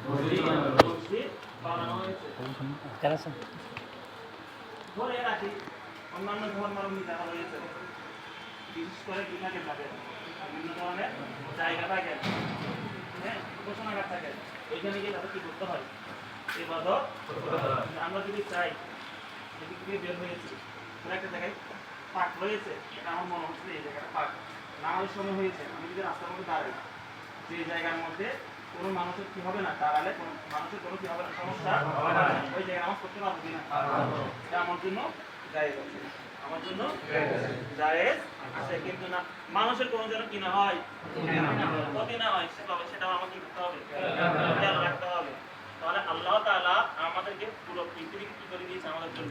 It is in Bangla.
মসজিদ বানানো হয়েছে। ধরে রাখি অন্যান্য ধর্মাবলম্বী যারা রয়েছে, বিশেষ করে বিভাগে থাকে, বিভিন্ন ধরনের জায়গা থাকে, হ্যাঁ, উপাসনাগার থাকে, ওইখানে গিয়ে তাদের কি করতে হয়? ইবাদত করতে হয়। আমরা যদি চাই এদিক থেকে বের হয়েছি, একটা জায়গায় পাক রয়েছে, এটা আমার মনে হচ্ছে এই জায়গাটা পাক, নামাজের সময় হয়েছে, আমি যদি রাস্তার মধ্যে দাঁড়াই, যে জায়গার মধ্যে কোনো মানুষের কি হবে না, দাঁড়ালে মানুষের কোনো কি হবে না, সমস্যা হবে না, ওই জায়গায় নামাজ পড়তে পারবো কিনা? এটা আমার জন্য জায়েজ আছে, আমার জন্য জায়েজ আছে। কিন্তু না, মানুষের কোনো যেন কি না হয়, ক্ষতি না হয়, সেটাও আমাকে করতে হবে, খেয়াল রাখতে হবে। তাহলে আল্লাহ তাআলা আমাদেরকে পুরো পৃথিবীকে কি করে দিয়েছে আমাদের জন্য